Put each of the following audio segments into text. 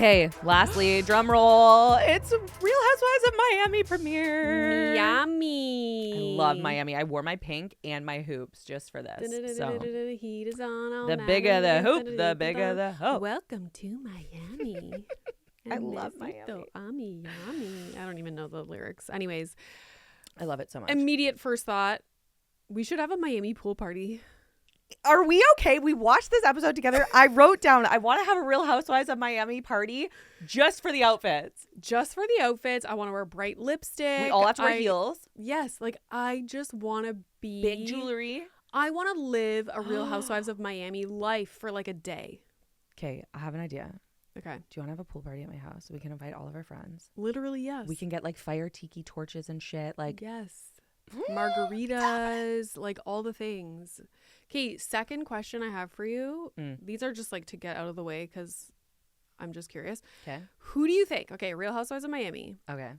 Okay, lastly, drum roll. It's Real Housewives of Miami premiere. Miami. I love Miami. I wore my pink and my hoops just for this. So Heat is on all the night. bigger the hoop, the bigger the hope. Welcome to Miami. I love Miami. Yummy. I don't even know the lyrics. Anyways, I love it so much. immediate first thought, we should have a Miami pool party. Are we okay? We watched this episode together. I wrote down, I want to have a Real Housewives of Miami party just for the outfits. Just for the outfits. I want to wear bright lipstick. We all have to wear heels. Yes. Like, I just want to be. Big jewelry. I want to live a Real Housewives of Miami life for like a day. Okay, I have an idea. Okay. Do you want to have a pool party at my house? We can invite all of our friends. Literally, yes. We can get like fire tiki torches and shit. Like, yes. Margaritas, like all the things. Okay, second question I have for you. These are just like to get out of the way because I'm just curious. Okay. Who do you think? Okay, Real Housewives of Miami. Okay.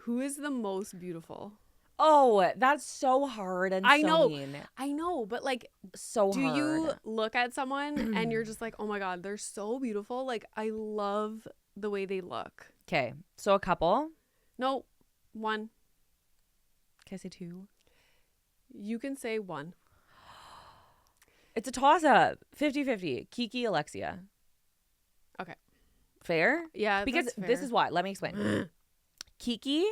Who is the most beautiful? Oh, that's so hard and I so know. mean. I know, but like so do hard. you look at someone and you're just like, oh my God, they're so beautiful. Like, I love the way they look. Okay, so a couple. No, one. Can I say two? You can say one. It's a toss-up. 50-50. Kiki, Alexia. Okay. Fair? Yeah, because that's fair. this is why. Let me explain. Kiki's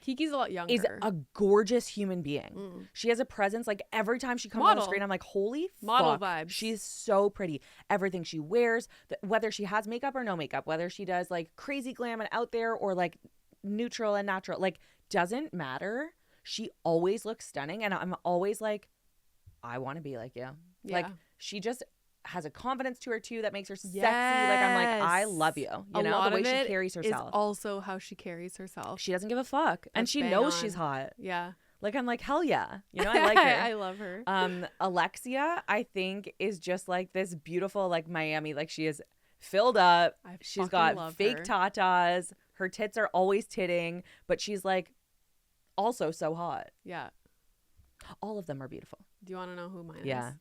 a lot younger. Is a gorgeous human being. She has a presence. Like, every time she comes on the screen, I'm like, holy model fuck. vibes. She's so pretty. Everything she wears, whether she has makeup or no makeup, whether she does like crazy glam and out there or like neutral and natural, like, doesn't matter. She always looks stunning. And I'm always like, I want to be like you. Yeah. Like, she just has a confidence to her too that makes her sexy. Like, I'm like, I love you. You know, the way she carries herself. Is also how she carries herself. She doesn't give a fuck. And she knows she's hot. Yeah. Like, I'm like, hell yeah. You know, I like her. I love her. Alexia, I think, is just like this beautiful, like, Miami. Like, she is filled up. She's got fake tatas. Her tits are always titting, but she's like also so hot. Yeah. All of them are beautiful. Do you want to know who mine is? Yeah.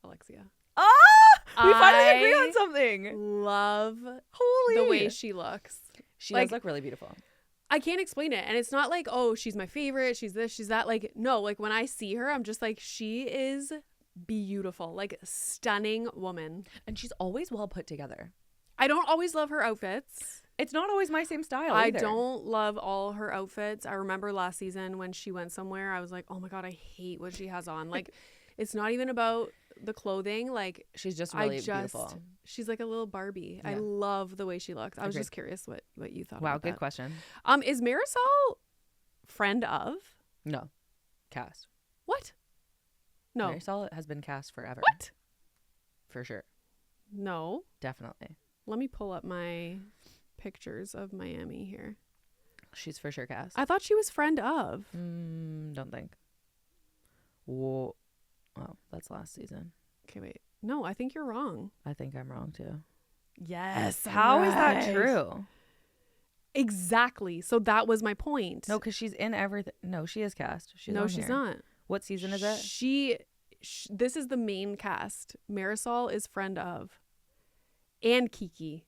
Alexia. Oh, we finally agree on something. Love the way she looks. She does look really beautiful. I can't explain it. And it's not like, oh, she's my favorite. She's this, she's that. Like, no, like when I see her, I'm just like, she is beautiful. Like, stunning woman. And she's always well put together. I don't always love her outfits. It's not always my same style I either. don't love all her outfits. I remember last season when she went somewhere, I was like, oh my God, I hate what she has on. Like, it's not even about the clothing. Like, she's just really beautiful. She's like a little Barbie. Yeah. I love the way she looks. I was just curious what you thought about that. Wow, good question. Is Marisol friend of? No. Cast. What? No. Marisol has been cast forever. What? For sure. No. Definitely. Let me pull up my pictures of Miami here. She's for sure cast. I thought she was friend of. Don't think. Whoa. Oh, that's last season. Okay, wait. No, I think you're wrong. I think I'm wrong too. Yes. How is that true? Exactly. So that was my point. No, because she's in everything. No, she is cast. She's not. What season is it? This is the main cast. Marisol is friend of. And Kiki.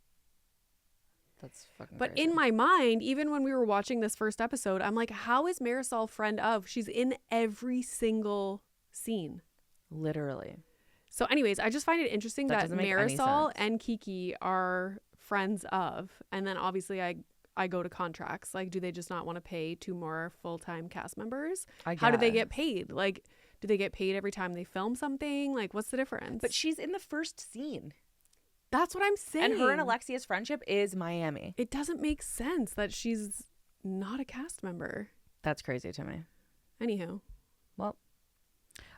That's fucking But crazy. in my mind, even when we were watching this first episode, I'm like, how is Marisol friend of? She's in every single scene. Literally. So anyways, I just find it interesting that Marisol and and Kiki are friends of. And then obviously I go to contracts. Like, do they just not want to pay 2 more full-time cast members? How do they get paid? Like, do they get paid every time they film something? Like, what's the difference? But she's in the first scene. That's what I'm saying. And her and Alexia's friendship is Miami. It doesn't make sense that she's not a cast member. That's crazy to me. Anywho. Well,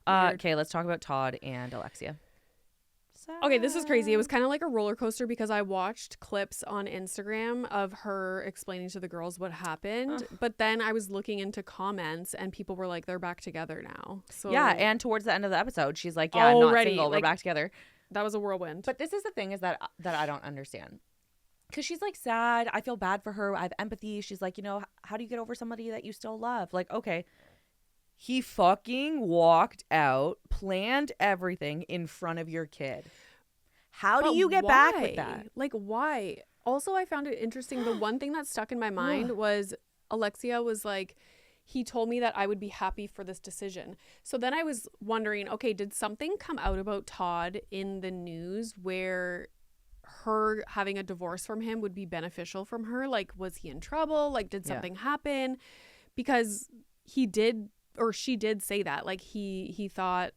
okay, let's talk about Todd and Alexia. Okay, this is crazy. It was kind of like a roller coaster because I watched clips on Instagram of her explaining to the girls what happened. But then I was looking into comments and people were like, they're back together now. So yeah, and towards the end of the episode, she's like, yeah, I'm not single. We're back together. That was a whirlwind. But this is the thing is that I don't understand. Because she's like sad. I feel bad for her. I have empathy. She's like, you know, how do you get over somebody that you still love? Like, okay. He fucking walked out, planned everything in front of your kid. How do you get back with that? Like, why? Also, I found it interesting. The one thing that stuck in my mind was Alexia was like, he told me that I would be happy for this decision. So then I was wondering, okay, did something come out about Todd in the news where her having a divorce from him would be beneficial from her? Like, was he in trouble? Like, did something happen? Because he did, or she did say that. Like, he thought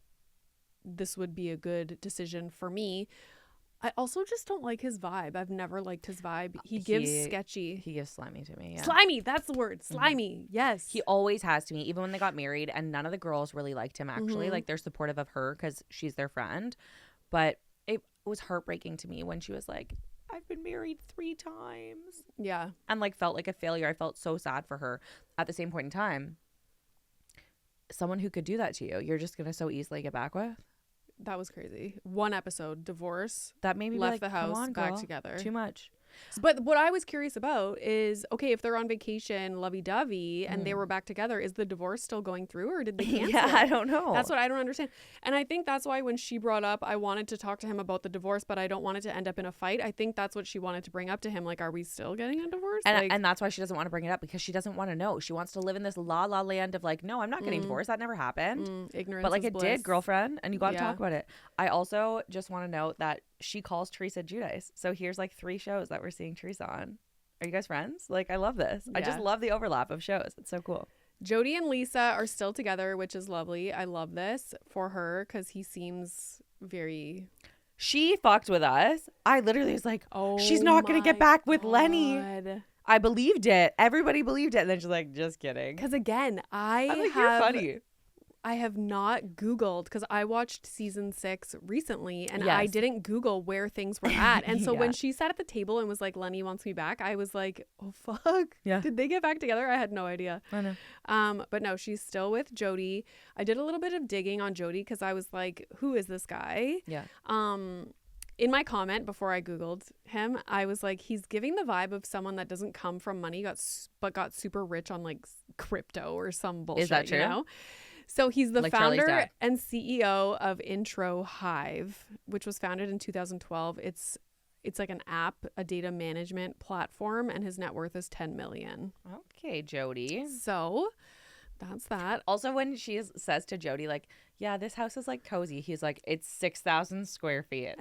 this would be a good decision for me. I also just don't like his vibe. I've never liked his vibe. He gives sketchy. He gives slimy to me. Yeah. Slimy. That's the word. Slimy. Yes. He always has to me, even when they got married. And none of the girls really liked him, actually. Like, they're supportive of her because she's their friend. But it was heartbreaking to me when she was like, I've been married 3 times. Yeah. And, like, felt like a failure. I felt so sad for her. At the same point in time, someone who could do that to you, you're just going to so easily get back with. That was crazy. 1 episode, divorce. That made me left like, the house, come on, back girl. together. Too much. But what I was curious about is, okay, if they're on vacation, lovey-dovey, and they were back together, is the divorce still going through, or did they cancel it? I don't know. That's what I don't understand. And I think that's why when she brought up, I wanted to talk to him about the divorce, but I don't want it to end up in a fight. I think that's what she wanted to bring up to him. Like, are we still getting a divorce? And that's why she doesn't want to bring it up, because she doesn't want to know. She wants to live in this la la land of like, no, I'm not getting divorced. That never happened. Ignorance but like is it bliss. did, girlfriend, and you got to talk about it. I also just want to note that she calls Teresa Giudice. So here's like 3 shows that we're seeing Teresa on. Are you guys friends? Like, I love this. I just love the overlap of shows. It's so cool. Jody and Lisa are still together, which is lovely. I love this for her because he seems very... She fucked with us. I literally was like, oh, she's not going to get back with God. Lenny. I believed it. Everybody believed it. And then she's like, just kidding. Because again, I'm like, you're funny. I have not Googled, because I watched season 6 recently and I didn't Google where things were at. And so when she sat at the table and was like, Lenny wants me back, I was like, oh, fuck. Yeah. Did they get back together? I had no idea. I know. But no, she's still with Jody. I did a little bit of digging on Jody because I was like, who is this guy? Yeah. In my comment before I Googled him, I was like, he's giving the vibe of someone that doesn't come from money, but got super rich on like crypto or some bullshit. Is that true? You know? So he's the like founder and CEO of Intro Hive, which was founded in 2012. It's like an app, a data management platform, and his net worth is $10 million. Okay, Jody. So that's that. Also, when she says to Jody, like, yeah, this house is like cozy, he's like, it's 6,000 square feet.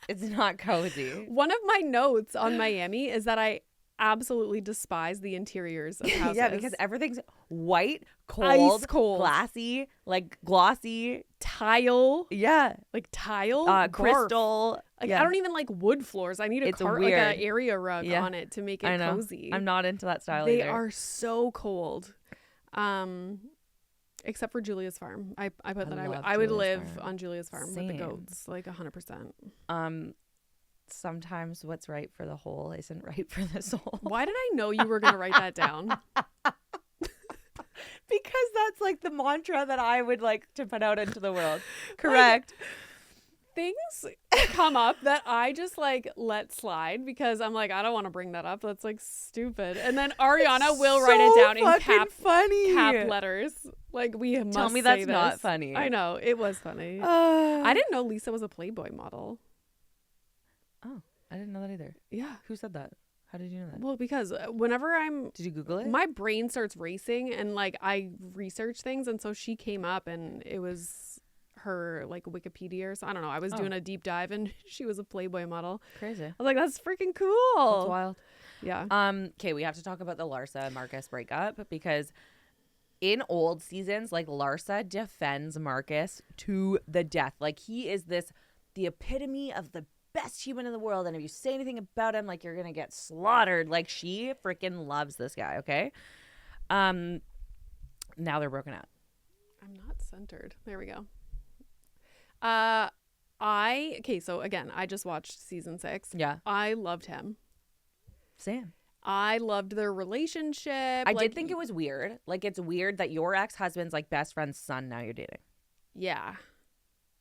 It's not cozy. One of my notes on Miami is that I absolutely despise the interiors of houses. Yeah, because everything's white, ice cold, glassy, like glossy, tile. Yeah, like tile, crystal. Like I don't even like wood floors. I need like an area rug on it to make it cozy. I'm not into that style They either. are so cold. Except for Julia's farm. I put that I would live on Julia's farm with the goats, like 100%. Sometimes what's right for the whole isn't right for the soul. Why did I know you were going to write that down? Because that's like the mantra that I would like to put out into the world. Correct. Like, things come up that I just like let slide because I'm like, I don't want to bring that up. That's like stupid. And then Ariana will write it down in cap letters. Like, we must tell me say that's this. not funny. I know, it was funny. I didn't know Lisa was a Playboy model. Oh, I didn't know that either. Yeah. Who said that? How did you know that? Well, because whenever did you Google it? My brain starts racing and like I research things, and so she came up and it was her like Wikipedia or so. I don't know. I was doing a deep dive and she was a Playboy model. Crazy. I was like, that's freaking cool. That's wild. Yeah. Okay, we have to talk about the Larsa and Marcus breakup, because in old seasons, like, Larsa defends Marcus to the death. Like, he is the epitome of the best human in the world, and if you say anything about him, like, you're gonna get slaughtered. Like, she freaking loves this guy. Okay. Now they're broken up. I'm not centered. There we go. So again, I just watched season 6. Yeah. I loved him. Same. I loved their relationship. I did think it was weird. Like, it's weird that your ex-husband's like best friend's son now you're dating. Yeah.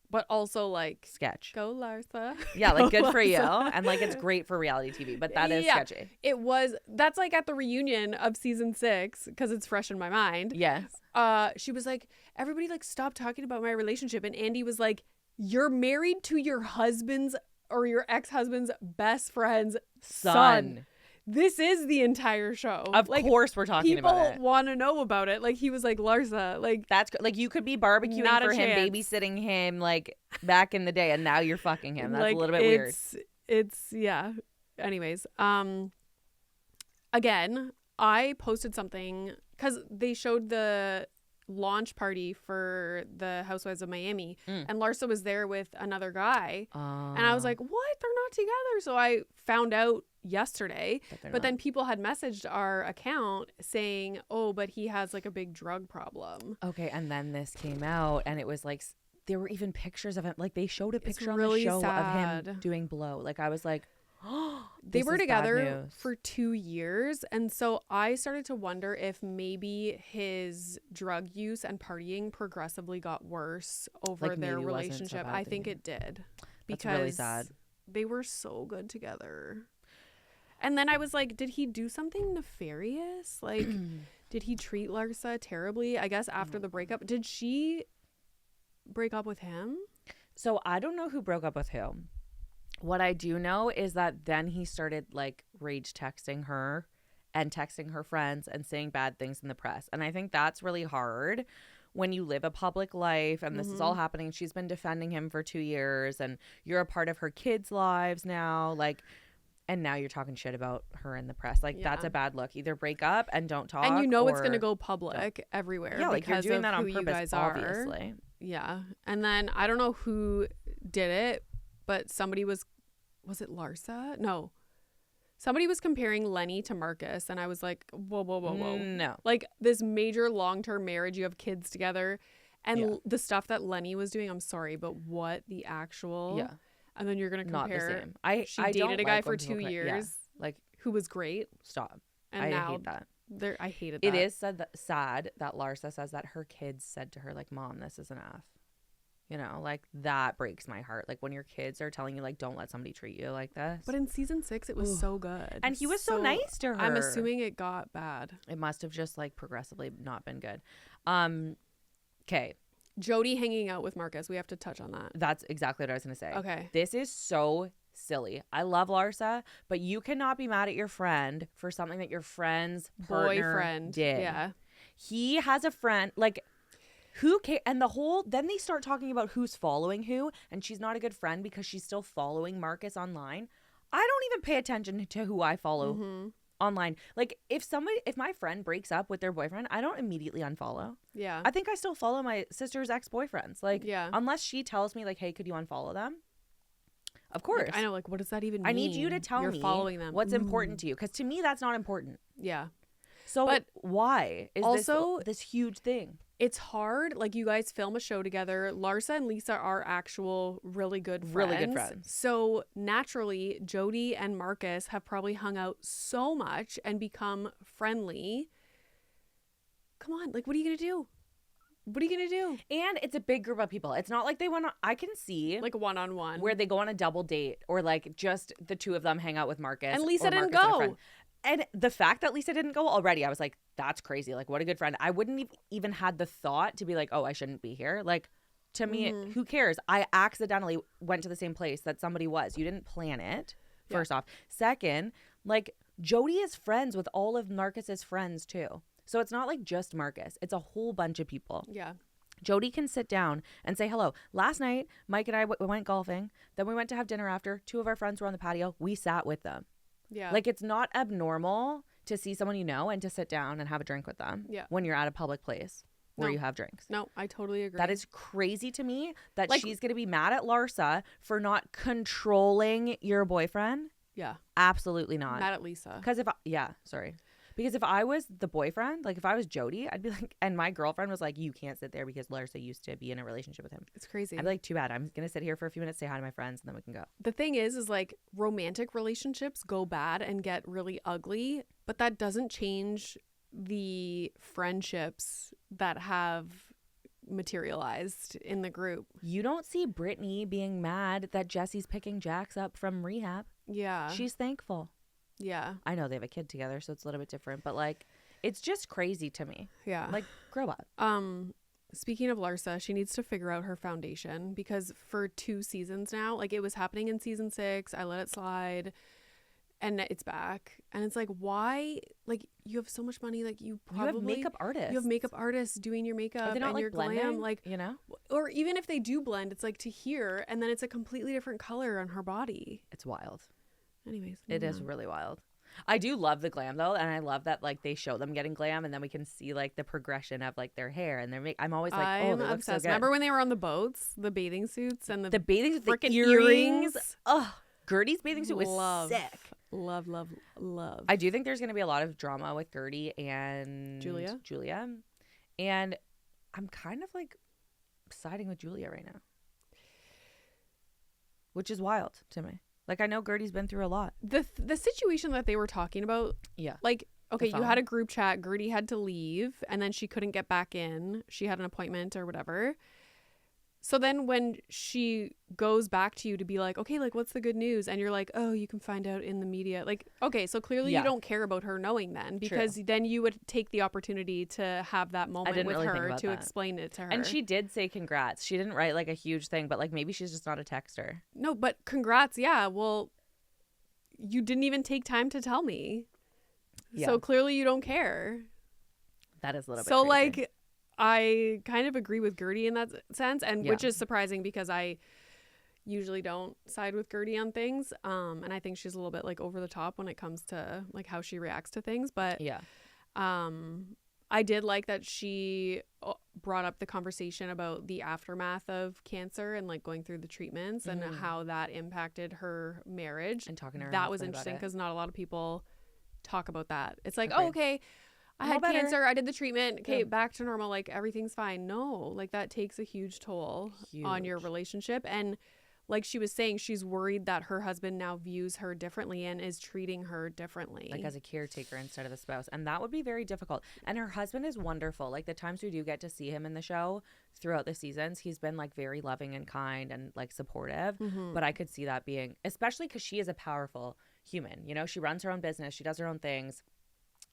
But also, like, sketch. Go Larsa. Yeah, like, good for you. And like, it's great for reality TV, but that is sketchy. It was. That's like at the reunion of season 6, because it's fresh in my mind. Yes. She was like, everybody like stop talking about my relationship, and Andy was like, you're married to your husband's or your ex-husband's best friend's son. This is the entire show. Of course we're talking about it. People want to know about it. Like, he was like, Larsa, like, that's like, you could be barbecuing for him, babysitting him, like, back in the day, and now you're fucking him. That's like, a little bit weird. Yeah. Anyways, again, I posted something because they showed the launch party for the Housewives of Miami, and Larsa was there with another guy, and I was like, what? They're not together. So I found out yesterday, but then people had messaged our account saying, oh, but he has like a big drug problem. Okay, and then this came out, and it was like, there were even pictures of him. Like, they showed a picture on the show of him doing blow. Like, I was like, oh, they were together for 2 years, and so I started to wonder if maybe his drug use and partying progressively got worse over like, their relationship. I think it did, because that's really sad. They were so good together. And then I was like, did he do something nefarious? Like, did he treat Larsa terribly? I guess after the breakup. Did she break up with him? So I don't know who broke up with whom. What I do know is that then he started like rage texting her and texting her friends and saying bad things in the press. And I think that's really hard when you live a public life and this is all happening. She's been defending him for 2 years and you're a part of her kids' lives now. Like, and now you're talking shit about her in the press. Like, that's a bad look. Either break up and don't talk. And you know it's going to go public everywhere. Yeah, like, you're doing that on purpose, obviously. Yeah. And then I don't know who did it, but somebody was it Larsa? No. Somebody was comparing Lenny to Marcus, and I was like, whoa. No. Like, this major long-term marriage, you have kids together, and the stuff that Lenny was doing, I'm sorry, but what the actual... Yeah. And then you're going to compare... Not the same. She dated a guy for 2 years, like, who was great. Stop. And I now hate that. I hated that. It is sad that Larsa says that her kids said to her, like, Mom, this is enough. You know, like, that breaks my heart. Like, when your kids are telling you, like, don't let somebody treat you like this. But in season 6, it was so good. And he was so nice to her. I'm assuming it got bad. It must have just, like, progressively not been good. Okay. Jody hanging out with Marcus. We have to touch on that. That's exactly what I was going to say. Okay. This is so silly. I love Larsa, but you cannot be mad at your friend for something that your friend's boyfriend did. Yeah. He has a friend, like... Who cares? And then they start talking about who's following who, and she's not a good friend because she's still following Marcus online. I don't even pay attention to who I follow online. Like, if my friend breaks up with their boyfriend, I don't immediately unfollow. Yeah. I think I still follow my sister's ex-boyfriends. Like, unless she tells me, like, hey, could you unfollow them? Of course. Like, I know, like, what does that even mean? I need you to tell me following them. What's important to you. Because to me, that's not important. Yeah. So but why is also this huge thing? It's hard. Like, you guys film a show together. Larsa and Lisa are actual really good friends. Really good friends. So naturally, Jody and Marcus have probably hung out so much and become friendly. Come on. Like, what are you going to do? What are you going to do? And it's a big group of people. It's not like they want to, I can see. Like, one-on-one. Where they go on a double date or, like, just the two of them hang out with Marcus. And Lisa didn't go. And the fact that Lisa didn't go already, I was like, that's crazy. Like, what a good friend. I wouldn't even had the thought to be like, oh, I shouldn't be here. Like, to me, who cares? I accidentally went to the same place that somebody was. You didn't plan it, first off. Second, like, Jody is friends with all of Marcus's friends, too. So it's not like just Marcus. It's a whole bunch of people. Yeah. Jody can sit down and say hello. Last night, Mike and I went golfing. Then we went to have dinner after. 2 of our friends were on the patio. We sat with them. Yeah. Like, it's not abnormal to see someone you know and to sit down and have a drink with them when you're at a public place where you have drinks. No, I totally agree. That is crazy to me that she's going to be mad at Larsa for not controlling your boyfriend. Yeah. Absolutely not. Mad at Lisa. Because if I was the boyfriend, like if I was Jody, I'd be like, and my girlfriend was like, you can't sit there because Larsa used to be in a relationship with him. It's crazy. I'd be like, too bad. I'm going to sit here for a few minutes, say hi to my friends, and then we can go. The thing is like romantic relationships go bad and get really ugly, but that doesn't change the friendships that have materialized in the group. You don't see Brittany being mad that Jesse's picking Jax up from rehab. Yeah. She's thankful. Yeah. I know they have a kid together, so it's a little bit different, but like, it's just crazy to me. Yeah. Like, grow up. Speaking of Larsa, she needs to figure out her foundation, because for 2 seasons now, like, it was happening in season 6, I let it slide, and it's back. And it's like, why? Like, you have so much money, like, you have makeup artists. You have makeup artists doing your makeup Are they not, and like, your blending, glam, like, you know? Or even if they do blend, it's like to here, and then it's a completely different color on her body. It's wild. Anyways, it is really wild. I do love the glam though, and I love that like they show them getting glam, and then we can see like the progression of like their hair and their make. I'm always like, oh, they look so good. Remember when they were on the boats, the bathing suits and the bathing suits, freaking earrings? Oh, Guerdy's bathing suit was sick. Love. I do think there's going to be a lot of drama with Guerdy and Julia, and I'm kind of like siding with Julia right now, which is wild to me. Like, I know Guerdy's been through a lot. The situation that they were talking about, like, okay, you had a group chat. Guerdy had to leave, and then she couldn't get back in. She had an appointment or whatever. So then when she goes back to you to be like, okay, like, what's the good news? And you're like, oh, you can find out in the media. Like, okay, so clearly you don't care about her knowing then, because then you would take the opportunity to have that moment with her to explain it to her. And she did say congrats. She didn't write like a huge thing, but like maybe she's just not a texter. No, but congrats. Yeah. Well, you didn't even take time to tell me. Yeah. So clearly you don't care. That is a little bit so crazy. Like, I kind of agree with Guerdy in that sense, and which is surprising because I usually don't side with Guerdy on things. And I think she's a little bit like over the top when it comes to like how she reacts to things. But I did like that she brought up the conversation about the aftermath of cancer and like going through the treatments and how that impacted her marriage. And talking to her. That was interesting because not a lot of people talk about that. It's like, oh, okay. I had cancer. I did the treatment. Okay, back to normal. Like, everything's fine. No, like, that takes a huge toll on your relationship. And like she was saying, she's worried that her husband now views her differently and is treating her differently. Like, as a caretaker instead of a spouse. And that would be very difficult. And her husband is wonderful. Like, the times we do get to see him in the show throughout the seasons, he's been, like, very loving and kind and, like, supportive. But I could see that being, especially because she is a powerful human. You know, she runs her own business. She does her own things.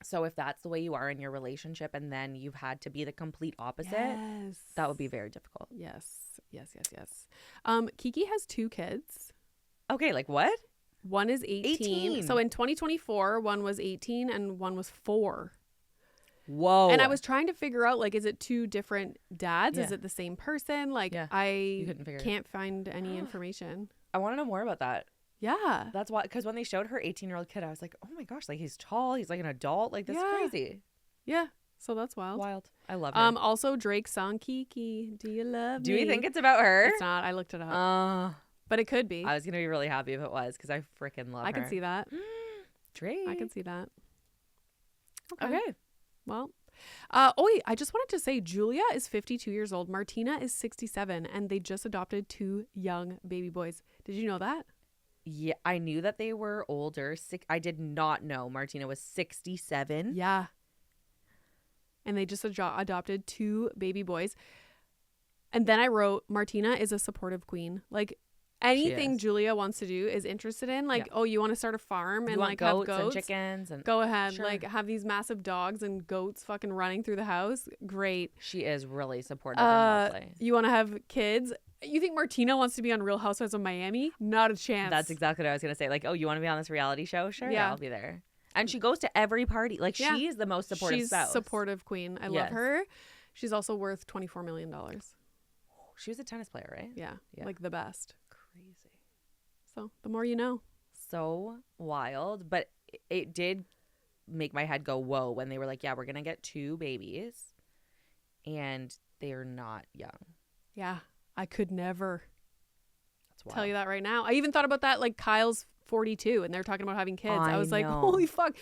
So if that's the way you are in your relationship and then you've had to be the complete opposite, that would be very difficult. Yes. Kiki has 2 kids. Okay, like what? One is 18. So in 2024, one was 18 and one was 4. Whoa. And I was trying to figure out, like, is it 2 different dads? Is it the same person? Like, I can't find any information. I want to know more about that. Yeah. That's why, because when they showed her 18-year-old kid, I was like, oh my gosh, like he's tall. He's like an adult. Like, that's crazy. Yeah. So that's wild. I love her. Also, Drake's song, Kiki, Do You Love Me? Do you think it's about her? It's not. I looked it up. But it could be. I was going to be really happy if it was because I freaking love her. I can see that. Drake. I can see that. Okay. Well. Wait, I just wanted to say Julia is 52 years old. Martina is 67. And they just adopted 2 young baby boys. Did you know that? Yeah, I knew that they were older. I did not know Martina was 67. Yeah. And they just adopted 2 baby boys. And then I wrote, Martina is a supportive queen. Like, anything Julia wants to do is interested in. Like, oh, you want to start a farm and like have goats and chickens and go ahead. Sure. Like, have these massive dogs and goats fucking running through the house. Great. She is really supportive and lovely. You want to have kids? You think Martina wants to be on Real Housewives of Miami? Not a chance. That's exactly what I was going to say. Like, oh, you want to be on this reality show? Sure, I'll be there. And she goes to every party. Like, she is the most supportive spouse. She's supportive queen. I love her. She's also worth $24 million. She was a tennis player, right? Yeah. Like the best. Crazy. So, the more you know. So wild. But it did make my head go, whoa, when they were like, yeah, we're going to get 2 babies. And they're not young. Yeah. I could never tell you that right now. I even thought about that. Like, Kyle's 42 and they're talking about having kids. I was like, holy fuck.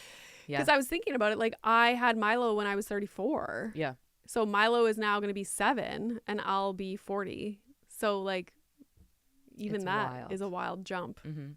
Because I was thinking about it. Like, I had Milo when I was 34. Yeah. So Milo is now going to be 7 and I'll be 40. So, like, even that is a wild jump. Mm-hmm.